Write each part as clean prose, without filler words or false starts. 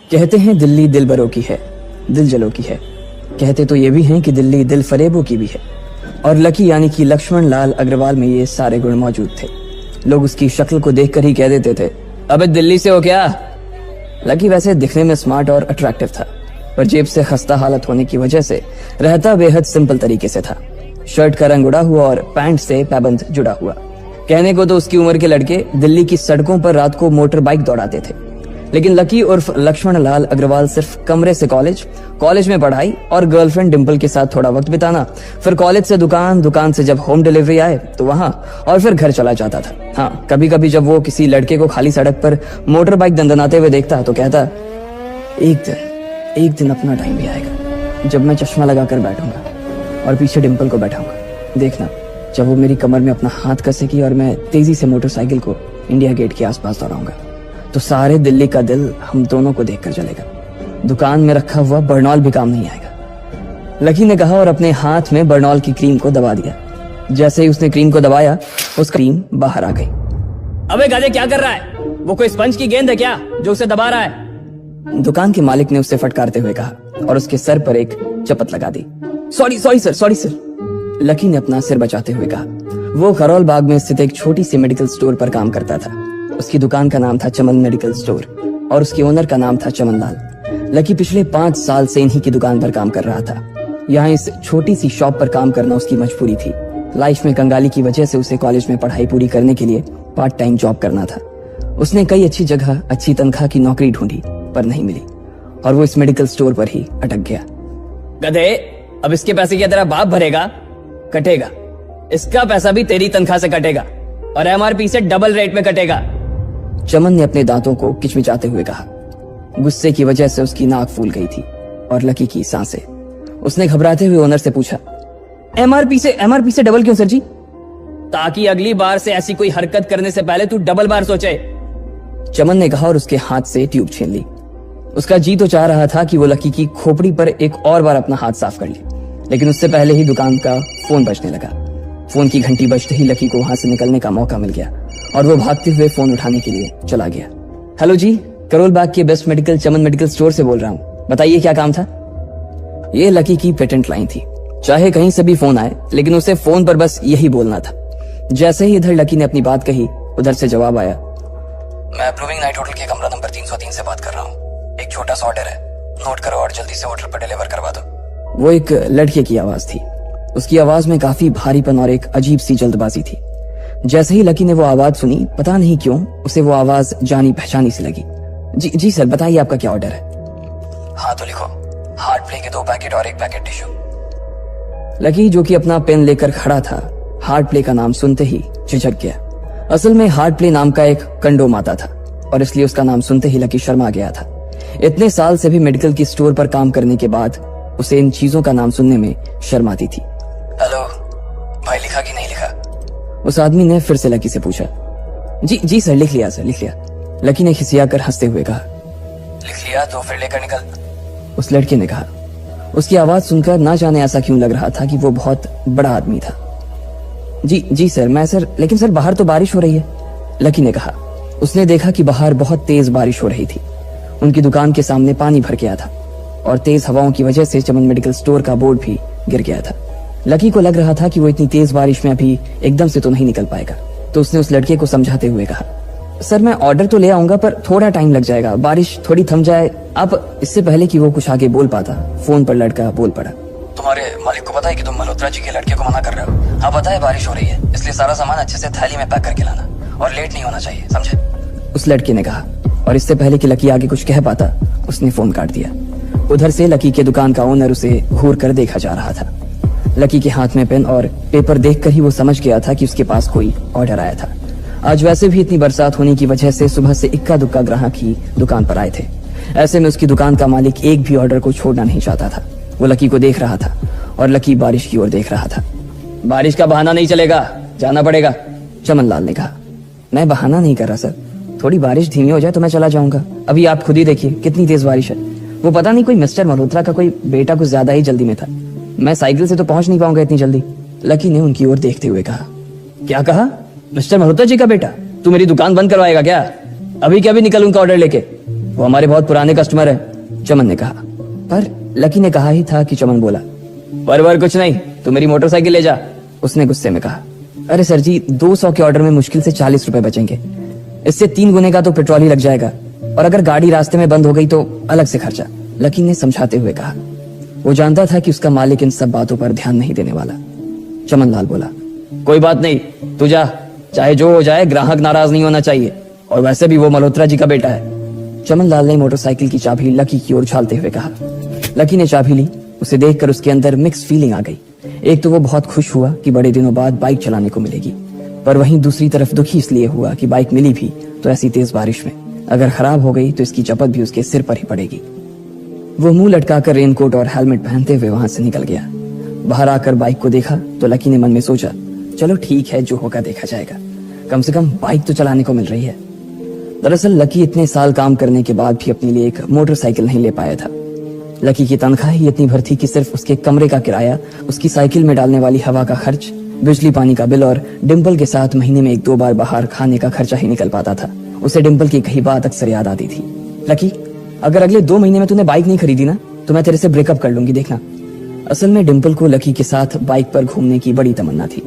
कहते हैं दिल्ली दिल बरों की है, दिल जलों की है। कहते तो ये भी हैं कि दिल्ली दिल फरेबों की भी है। और लकी यानी कि लक्ष्मण लाल अग्रवाल में ये सारे गुण मौजूद थे। लोग उसकी शक्ल को देखकर ही कह देते थे, अबे दिल्ली से हो क्या? लकी वैसे दिखने में स्मार्ट और अट्रैक्टिव था, पर जेब से खस्ता हालत होने की वजह से रहता बेहद सिंपल तरीके से था। शर्ट का रंग उड़ा हुआ और पैंट से पैबंद जुड़ा हुआ। कहने को तो उसकी उम्र के लड़के दिल्ली की सड़कों पर रात को मोटर बाइक दौड़ाते थे, लेकिन लकी उर्फ लक्ष्मण लाल अग्रवाल सिर्फ कमरे से कॉलेज में पढ़ाई और गर्लफ्रेंड डिंपल के साथ थोड़ा वक्त बिताना, फिर कॉलेज से दुकान, दुकान से जब होम डिलीवरी आए तो वहां, और फिर घर चला जाता था। हाँ, कभी कभी जब वो किसी लड़के को खाली सड़क पर मोटर बाइक दंदनाते हुए देखता तो कहता, एक दिन अपना टाइम भी आएगा जब मैं चश्मा लगाकर बैठूंगा और पीछे डिंपल को बैठाऊंगा। देखना, जब वो मेरी कमर में अपना हाथ कसेगी और मैं तेजी से मोटरसाइकिल को इंडिया गेट के आसपास दौड़ाऊंगा, तो सारे दिल्ली का दिल हम दोनों को देखकर जलेगा। दुकान में रखा हुआ बर्नॉल भी काम नहीं आएगा। लकी ने कहा और अपने हाथ में बर्नॉल की क्रीम को दबा दिया। जैसे ही उसने क्रीम को दबाया, उसका क्रीम बाहर आ गई। अबे गधे, क्या कर रहा है? वो कोई स्पंज की गेंद है क्या जो उसे दबा रहा है? दुकान के मालिक ने उससे फटकारते हुए कहा और उसके सर पर एक चपत लगा दी। Sorry sir. लकी ने अपना सिर बचाते हुए कहा। वो खरौल बाग में स्थित एक छोटी सी मेडिकल स्टोर पर काम करता था। उसकी दुकान का नाम था चमन मेडिकल स्टोर और उसके ओनर का नाम था चमन लाल। लकी पिछले 5 साल से इन्हीं की दुकान पर काम कर रहा था। यहाँ इस छोटी सी शॉप पर काम करना उसकी मजबूरी थी। लाइफ में कंगाली की वजह से उसे कॉलेज में पढ़ाई पूरी करने के लिए पार्ट टाइम जॉब करना था। उसने कई अच्छी जगह अच्छी तनख्वाह की नौकरी ढूंढी पर नहीं मिली और वो इस मेडिकल स्टोर पर ही अटक गया। गधे, अब इसके पैसे क्या तेरा बाप भरेगा? कटेगा। इसका पैसा भी तेरी तनख्वाह से कटेगा और एमआरपी से डबल रेट में कटेगा। चमन ने अपने दांतों को किचमिचाते हुए कहा। गुस्से की वजह से उसकी नाक फूल गई थी और लकी की सांसें। उसने घबराते हुए ओनर से पूछा, एमआरपी से डबल क्यों सर जी? ताकि अगली बार से ऐसी कोई हरकत करने से पहले तू डबल बार सोचे, चमन ने कहा और उसके हाथ से ट्यूब छीन ली। उसका जी तो चाह रहा था कि वो लकी की खोपड़ी पर एक और बार अपना हाथ साफ कर ले, लेकिन उससे पहले ही दुकान का फोन बजने लगा। फोन की घंटी बजते ही लकी को वहां से निकलने का मौका मिल गया और वो भागते हुए फोन उठाने के लिए चला गया। हेलो जी, करोल बाग के बेस्ट मेडिकल चमन मेडिकल स्टोर से बोल रहा हूँ, बताइए क्या काम था? ये लकी की पेटेंट लाइन थी। चाहे कहीं से भी फोन आए, लेकिन उसे फोन पर बस यही बोलना था। जैसे ही इधर लकी ने अपनी बात कही, उधर से जवाब आया, मैं अप्रूविंग नाइट होटल के कमरा नंबर 303 से बात कर रहा हूँ। एक छोटा सा ऑर्डर है, नोट करो और जल्दी से होटल पर डिलीवर करवा दो। वो एक लड़के की आवाज थी। उसकी आवाज में काफी भारीपन और एक अजीब सी जल्दबाजी थी। जैसे ही लकी ने वो आवाज सुनी, पता नहीं क्यों उसे वो आवाज जानी पहचानी सी लगी। जी सर, बताइए आपका क्या ऑर्डर है? हाँ तो लिखो, हार्ट प्ले के 2 पैकेट और 1 पैकेट टिश्यू। लकी, जो कि अपना पेन लेकर खड़ा था, हार्ट प्ले का नाम सुनते ही झिझक गया। असल में हार्ट प्ले नाम का एक कंडोम आता था और इसलिए उसका नाम सुनते ही लकी शर्मा गया था। इतने साल से भी मेडिकल की स्टोर पर काम करने के बाद उसे इन चीजों का नाम सुनने में शर्म आती थी। हेलो भाई, लिखा कि नहीं लिखा? उस आदमी ने फिर से लकी से पूछा। जी सर, लिख लिया सर, लिख लिया। लकी ने खिसियाकर हंसते हुए कहा। लिख लिया तो फिर लेकर निकल, उस लड़के ने कहा। उसकी आवाज सुनकर ना जाने ऐसा क्यों लग रहा था कि वो बहुत बड़ा आदमी था। जी सर, मैं सर, लेकिन सर बाहर तो बारिश हो रही है, लकी ने कहा। उसने देखा कि बाहर बहुत तेज बारिश हो रही थी। उनकी दुकान के सामने पानी भर गया था और तेज हवाओं की वजह से चमन मेडिकल स्टोर का बोर्ड भी गिर गया था। लकी को लग रहा था कि वो इतनी तेज बारिश में अभी एकदम से तो नहीं निकल पाएगा, तो उसने उस लड़के को समझाते हुए कहा, सर मैं ऑर्डर तो ले आऊंगा पर थोड़ा टाइम लग जाएगा, बारिश थोड़ी थम जाए आप। इससे पहले कि वो कुछ आगे बोल पाता, फोन पर लड़का बोल पड़ा, तुम्हारे मालिक को पता है कि तुम मल्होत्रा जी के लड़के को मना कर रहे हो? हाँ पता है, बारिश हो रही है, इसलिए सारा सामान अच्छे से थैली में पैक करके लाना और लेट नहीं होना चाहिए, समझे? उस लड़के ने कहा और इससे पहले कि लकी आगे कुछ कह पाता, उसने फोन काट दिया। उधर से लकी के दुकान का ओनर उसे घूर कर देखा जा रहा था। लकी के हाथ में पेन और पेपर देखकर ही वो समझ गया था कि उसके पास कोई ऑर्डर आया था। आज वैसे भी इतनी बरसात होने की वजह से सुबह से इक्का दुक्का ग्राहक ही दुकान पर आए थे। ऐसे में उसकी दुकान का मालिक एक भी ऑर्डर को छोड़ना नहीं चाहता था। वो लकी को देख रहा था और लकी बारिश की ओर देख रहा था। बारिश का बहाना नहीं चलेगा, जाना पड़ेगा, चमन लाल ने कहा। मैं बहाना नहीं कर रहा सर, थोड़ी बारिश धीमी हो जाए तो मैं चला जाऊंगा। अभी आप खुद ही देखिए कितनी तेज बारिश है। वो पता नहीं कोई मिस्टर मल्होत्रा का कोई बेटा कुछ ज्यादा ही जल्दी में था, मैं साइकिल से तो पहुंच नहीं पाऊंगा इतनी जल्दी। लकी ने उनकी ओर देखते हुए कहा। क्या कहा? मिस्टर मल्होत्रा जी का बेटा? तू मेरी दुकान बंद करवाएगा क्या? अभी क्या भी निकल उनका ऑर्डर लेके। वो हमारे बहुत पुराने कस्टमर है, चमन ने कहा। पर लकी ने कहा ही था कि चमन बोला, पर कुछ नहीं, तू मेरी मोटरसाइकिल ले जा। उसने गुस्से में कहा, अरे सर जी, 200 के ऑर्डर में मुश्किल से 40 रुपए बचेंगे, इससे 3 गुने का तो पेट्रोल ही लग जाएगा, और अगर गाड़ी रास्ते में बंद हो गई तो अलग से खर्चा, लकी ने समझाते हुए कहा। वो जानता था कि उसका मालिक इन सब बातों पर ध्यान नहीं देने वाला। चमन लाल बोला, कोई बात नहीं, तू जा, चाहे जो हो जाए, ग्राहक नाराज नहीं होना चाहिए, और वैसे भी वो मल्होत्रा जी का बेटा है। चमन लाल ने मोटरसाइकिल की चाबी लकी की ओर उछालते हुए कहा। लकी ने चाबी ली। उसे देखकर उसके अंदर मिक्स फीलिंग आ गई। एक तो वो बहुत खुश हुआ कि बड़े दिनों बाद बाइक चलाने को मिलेगी, पर वहीं दूसरी तरफ दुखी इसलिए हुआ कि बाइक मिली भी तो ऐसी तेज बारिश में, अगर खराब हो गई तो इसकी चपत भी उसके सिर पर ही पड़ेगी। वो मुंह लटकाकर रेनकोट और हेलमेट पहनते हुए वहां से निकल गया। बाहर आकर बाइक को देखा तो लकी ने मन में सोचा, चलो ठीक है, जो होगा देखा जाएगा, कम से कम बाइक तो चलाने को मिल रही है। दरअसल लकी इतने साल काम करने के बाद भी अपने लिए एक मोटरसाइकिल नहीं ले पाया था। लकी की तनख्वाह ही इतनी भर थी कि सिर्फ उसके कमरे का किराया, उसकी साइकिल में डालने वाली हवा का खर्च, बिजली पानी का बिल और डिम्पल के साथ महीने में 1-2 बार बाहर खाने का खर्चा ही निकल पाता था। उसे डिम्पल की कही बात अक्सर याद आती थी, लकी, अगर अगले 2 महीने में तूने बाइक नहीं खरीदी ना तो मैं तेरे से ब्रेकअप कर लूंगी, देखना। असल में डिम्पल को लकी के साथ बाइक पर घूमने की बड़ी तमन्ना थी।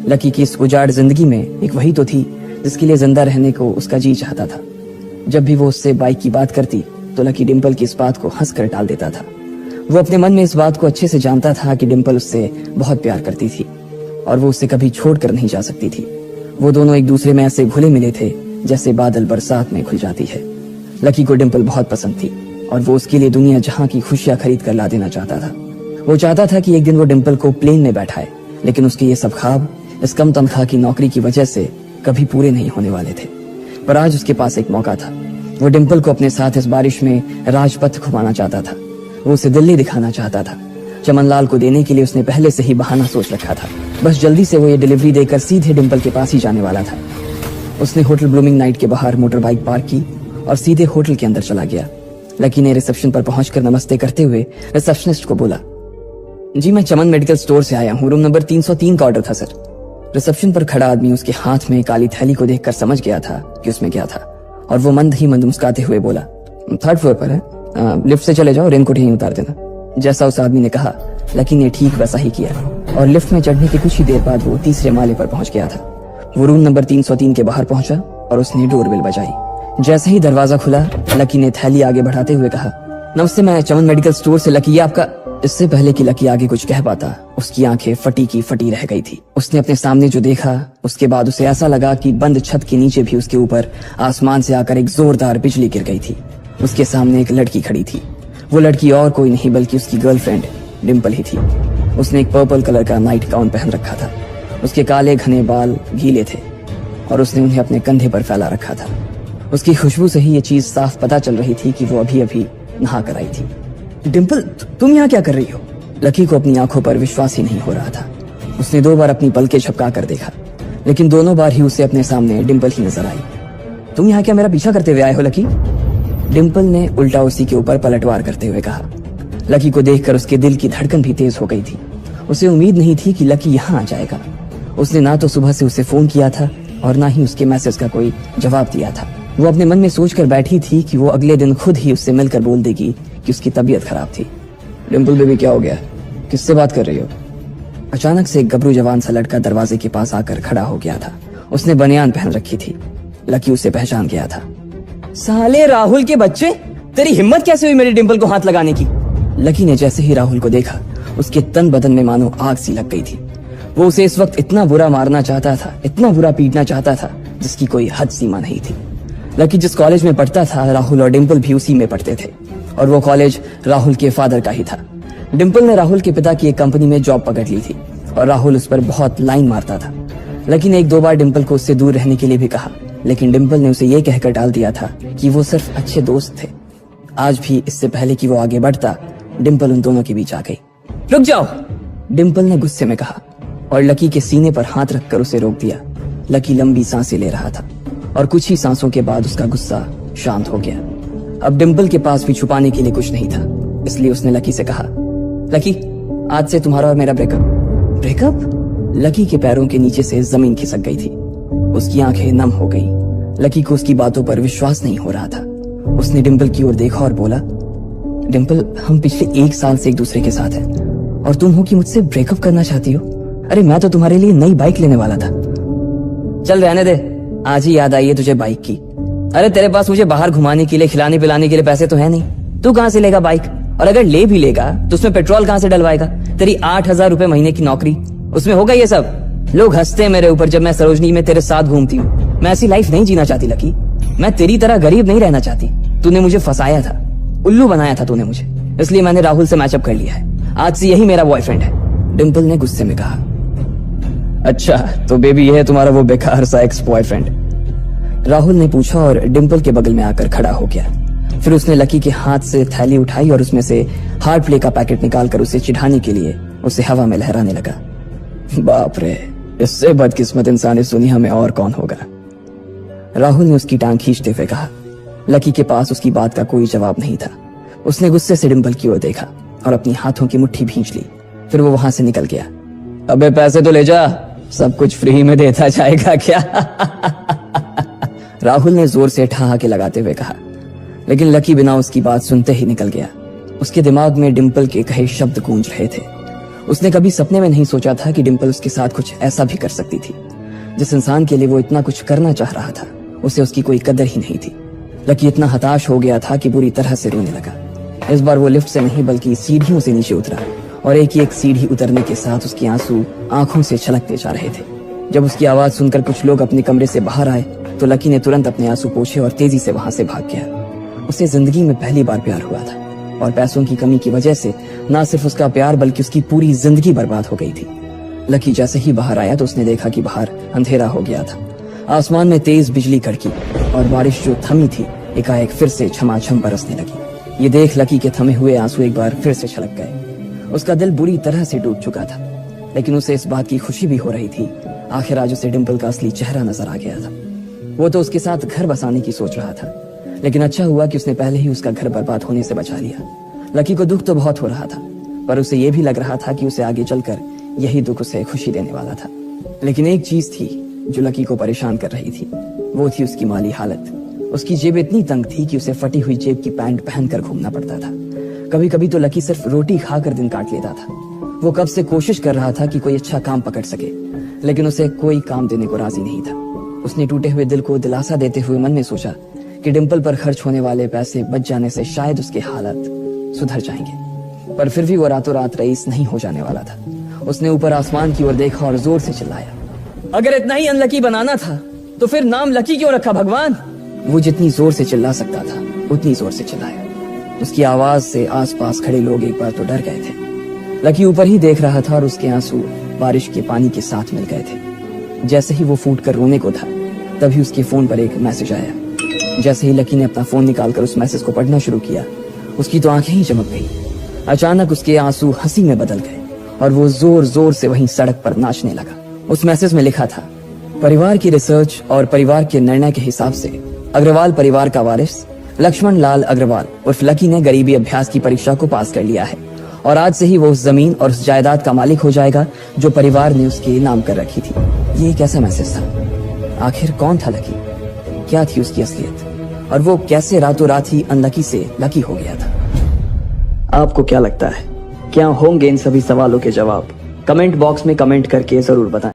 लकी की इस उजाड़ जिंदगी में एक वही तो थी जिसके लिए जिंदा रहने को उसका जी चाहता था। जब भी वो उससे बाइक की बात करती तो लकी डिम्पल की इस बात को हंसकर टाल देता था। वो अपने मन में इस बात को अच्छे से जानता था कि डिम्पल उससे बहुत प्यार करती थी और वो उससे कभी छोड़कर नहीं जा सकती थी। वो दोनों एक दूसरे में ऐसे घुले मिले थे जैसे बादल बरसात में घुल जाती है। लकी को डिम्पल बहुत पसंद थी और वो उसके लिए दुनिया जहां की खुशियां खरीद कर ला देना चाहता था। वो चाहता था कि एक दिन वो डिम्पल को प्लेन में बैठाए, लेकिन उसके ये सब ख्वाब इस कम तनख्वाह की नौकरी की वजह से कभी पूरे नहीं होने वाले थे। पर आज उसके पास एक मौका था। वो डिम्पल को अपने साथ इस बारिश में राजपथ घुमाना चाहता था। वो उसे दिल्ली दिखाना चाहता था। चमन लाल को देने के लिए उसने पहले से ही बहाना सोच रखा था। बस जल्दी से वो ये डिलीवरी देकर सीधे डिम्पल के पास ही जाने वाला था। उसने होटल ब्लूमिंग नाइट के बाहर मोटर बाइक पार्क की और सीधे होटल के अंदर चला गया। लकी ने रिसेप्शन पर पहुंचकर नमस्ते करते हुए रिसेप्शनिस्ट को बोला, जी मैं चमन मेडिकल स्टोर से आया हूँ, रूम नंबर 303 का ऑर्डर था सर। रिसेप्शन पर खड़ा आदमी उसके हाथ में काली थैली को देखकर समझ गया था कि उसमें क्या था और वो मंद ही मंद मुस्कुराते हुए बोला, 3rd फ्लोर पर है, लिफ्ट से चले जाओ, रेनकोट यहीं उतार देना। जैसा उस आदमी ने कहा लकी ने ठीक वैसा ही किया और लिफ्ट में चढ़ने के कुछ ही देर बाद वो 3रे माले पर पहुंच गया था। वो रूम नंबर 303 के बाहर पहुंचा और उसने डोरबेल बजाई। जैसे ही दरवाजा खुला लकी ने थैली आगे बढ़ाते हुए कहा, नमस्ते, मैं चमन मेडिकल स्टोर से लकी, आपका। इससे पहले कि लकी आगे कुछ कह पाता उसकी आंखें फटी की फटी रह गई थी। उसने अपने सामने जो देखा उसके बाद उसे ऐसा लगा कि बंद छत के नीचे भी उसके ऊपर आसमान से आकर एक जोरदार बिजली गिर गई थी। उसके सामने एक लड़की खड़ी थी। वो लड़की और कोई नहीं बल्कि उसकी गर्लफ्रेंड डिम्पल ही थी। उसने एक पर्पल कलर का नाइट गाउन पहन रखा था। उसके काले घने बाल गीले थे और उसने उन्हें अपने कंधे पर फैला रखा था। उसकी खुशबू से ही ये चीज साफ पता चल रही थी कि वो अभी अभी नहा कर आई थी। डिम्पल, तुम यहाँ क्या कर रही हो? लकी को अपनी आंखों पर विश्वास ही नहीं हो रहा था। उसने 2 बार अपनी पलकें झपका कर देखा, लेकिन दोनों बार ही उसे अपने सामने डिम्पल ही नजर आई। तुम यहाँ क्या मेरा पीछा करते हुए आए हो लकी? डिम्पल ने उल्टा उसी के ऊपर पलटवार करते हुए कहा। लकी को देखकर उसके दिल की धड़कन भी तेज हो गई थी। उसे उम्मीद नहीं थी कि लकी यहाँ आ जाएगा। उसने ना तो सुबह से उसे फोन किया था और ना ही उसके मैसेज का कोई जवाब दिया था। वो अपने मन में सोचकर बैठी थी कि वो अगले दिन खुद ही उससे मिलकर बोल देगी कि उसकी तबीयत खराब थी। डिम्पल बेबी, क्या हो गया? किससे बात कर रही हो? अचानक से एक गबरू जवान सा लड़का दरवाजे के पास आकर खड़ा हो गया था। उसने बनियान पहन रखी थी। लकी उसे पहचान गया था। साले राहुल के बच्चे, तेरी हिम्मत कैसे हुई मेरी डिम्पल को हाथ लगाने की? लकी ने जैसे ही राहुल को देखा उसके तन बदन में मानो आग सी लग गई थी। वो उसे इस वक्त इतना बुरा मारना चाहता था, इतना बुरा पीटना चाहता था जिसकी कोई हद सीमा नहीं थी। लकी जिस कॉलेज में पढ़ता था राहुल और डिम्पल भी उसी में पढ़ते थे और वो कॉलेज राहुल के फादर का ही था। डिम्पल ने राहुल के पिता की एक कंपनी में जॉब पकड़ ली थी और राहुल उस पर बहुत लाइन मारता था। लकी ने 1-2 बार डिम्पल को उससे दूर रहने के लिए भी कहा, लेकिन डिम्पल ने उसे ये कहकर टाल दिया था कि वो सिर्फ अच्छे दोस्त थे। आज भी इससे पहले कि वो आगे बढ़ता डिम्पल उन दोनों के बीच आ गई। रुक जाओ, डिम्पल ने गुस्से में कहा और लकी के सीने पर हाथ रखकर उसे रोक दिया। लकी लंबी सांसें ले रहा था और कुछ ही सांसों के बाद उसका गुस्सा शांत हो गया। अब डिम्पल के पास भी छुपाने के लिए कुछ नहीं था, इसलिए उसने लकी से कहा, लकी, आज से तुम्हारा और मेरा ब्रेकअप। ब्रेकअप? लकी के पैरों के नीचे से जमीन खिसक गई थी। उसकी आंखें नम हो गई। लकी को उसकी बातों पर विश्वास नहीं हो रहा था। उसने डिम्पल की ओर देखा और बोला, डिम्पल, हम पिछले 1 साल से एक दूसरे के साथ हैं और तुम हो कि मुझसे ब्रेकअप करना चाहती हो? अरे मैं तो तुम्हारे लिए नई बाइक लेने वाला था। चल रहने दे, आज ही याद आई है तुझे बाइक की। अरे तेरे पास मुझे बाहर घुमाने के लिए, खिलाने पिलाने के लिए पैसे तो है नहीं, तू कहां से लेगा बाइक? और अगर ले भी लेगा तो उसमें पेट्रोल कहां से डलवाएगा? तेरी 8,000 रुपए महीने की नौकरी, उसमें होगा ये सब? लोग हंसते हैं मेरे ऊपर जब मैं सरोजनी में तेरे साथ घूमती हूँ। मैं ऐसी लाइफ नहीं जीना चाहती लकी, मैं तेरी तरह गरीब नहीं रहना चाहती। तूने मुझे फंसाया था, उल्लू बनाया था तूने मुझे, इसलिए मैंने राहुल से मैचअप कर लिया है। आज से यही मेरा बॉयफ्रेंड है, डिम्पल ने गुस्से में कहा। अच्छा तो बेबी ये है तुम्हारा वो बेकार सा एक्स बॉयफ्रेंड? राहुल ने पूछा और डिम्पल के बगल में आकर खड़ा हो गया। फिर उसने लकी के हाथ से थैली उठाई और उसमें से हार्ड प्ले का पैकेट निकालकर उसे चिढ़ाने के लिए उसे हवा में लहराने लगा। बाप रे, इससे बदकिस्मत इंसान इस दुनिया में और कौन होगा? राहुल ने उसकी टांग खींचते हुए कहा। लकी के पास उसकी बात का कोई जवाब नहीं था। उसने गुस्से से डिम्पल की ओर देखा और अपनी हाथों की मुट्ठी भींच ली। फिर वो वहां से निकल गया। अबे पैसे तो ले जा, सब कुछ फ्री में देता जाएगा क्या? राहुल ने जोर से ठहाके लगाते हुए कहा, लेकिन लकी बिना उसकी बात सुनते ही निकल गया। उसके दिमाग में डिम्पल के कहे शब्द गूंज रहे थे। उसने कभी सपने में नहीं सोचा था कि डिम्पल उसके साथ कुछ ऐसा भी कर सकती थी। जिस इंसान के लिए वो इतना कुछ करना चाह रहा था, उसे उसकी कोई कदर ही नहीं थी। लकी इतना हताश हो गया था कि बुरी तरह से रोने लगा। इस बार वो लिफ्ट से नहीं बल्कि सीढ़ियों से नीचे उतरा और एक एक सीढ़ी उतरने के साथ उसके आंसू आंखों से छलकते जा रहे थे। जब उसकी आवाज सुनकर कुछ लोग अपने कमरे से बाहर आए तो लकी ने तुरंत अपने आंसू पोंछे और तेजी से वहां से भाग गया। उसे जिंदगी में पहली बार प्यार हुआ था और पैसों की कमी की वजह से न सिर्फ उसका प्यार बल्कि उसकी पूरी जिंदगी बर्बाद हो गई थी। लकी जैसे ही बाहर आया तो उसने देखा कि बाहर अंधेरा हो गया था। आसमान में तेज बिजली कड़की और बारिश जो थमी थी एकाएक फिर से झमाझम बरसने लगी। ये देख लकी के थमे हुए आंसू एक बार फिर से छलक गए। उसका दिल बुरी तरह से टूट चुका था, लेकिन उसे इस बात की खुशी भी हो रही थी। आखिर आज उसे डिम्पल का असली चेहरा नजर आ गया था। वो तो उसके साथ घर बसाने की सोच रहा था, लेकिन अच्छा हुआ कि उसने पहले ही उसका घर बर्बाद होने से बचा लिया। लकी को दुख तो बहुत हो रहा था, पर उसे यह भी लग रहा था कि उसे आगे चलकर यही दुख उसे खुशी देने वाला था। लेकिन एक चीज थी जो लकी को परेशान कर रही थी, वो थी उसकी माली हालत। उसकी जेब इतनी तंग थी कि उसे फटी हुई जेब की पैंट पहनकर घूमना पड़ता था। कभी कभी तो लकी सिर्फ रोटी खाकर दिन काट लेता था। वो कब से कोशिश कर रहा था कि कोई अच्छा काम पकड़ सके, लेकिन उसे कोई काम देने को राजी नहीं था। उसने टूटे हुए दिल को दिलासा देते हुए मन में सोचा कि डिम्पल पर खर्च होने वाले पैसे बच जाने से शायद उसकी हालत सुधर जाएंगे। पर फिर भी वो रातों रात रईस नहीं हो जाने वाला था। उसने ऊपर आसमान की ओर देखा और जोर से चिल्लाया, अगर इतना ही अनलकी बनाना था तो फिर नाम लकी क्यों रखा भगवान? वो जितनी जोर से चिल्ला सकता था उतनी जोर से चिल्लाया। उसकी आवाज से आसपास खड़े लोग एक बार तो डर गए थे। लकी ऊपर ही देख रहा था और उसके आंसू बारिश के पानी के साथ मिल गए थे। जैसे ही वो फूट कर रोने को था, तभी उसके फोन पर एक मैसेज आया। जैसे ही लकी ने अपना फोन निकालकर उस मैसेज को पढ़ना शुरू किया, उसकी तो आंखें ही चमक गई। अचानक उसके आंसू हंसी में बदल गए और वो जोर जोर से वहीं सड़क पर नाचने लगा। उस मैसेज में लिखा था, परिवार की रिसर्च और परिवार के निर्णय के हिसाब से अग्रवाल परिवार का वारिस लक्ष्मण लाल अग्रवाल उर्फ लकी ने गरीबी अभ्यास की परीक्षा को पास कर लिया है और आज से ही वो उस जमीन और उस जायदाद का मालिक हो जाएगा जो परिवार ने उसके नाम कर रखी थी। ये एक ऐसा मैसेज था। आखिर कौन था लकी? क्या थी उसकी असलियत? और वो कैसे रातों रात ही अनलकी से लकी हो गया था? आपको क्या लगता है, क्या होंगे इन सभी सवालों के जवाब? कमेंट बॉक्स में कमेंट करके जरूर बताएं।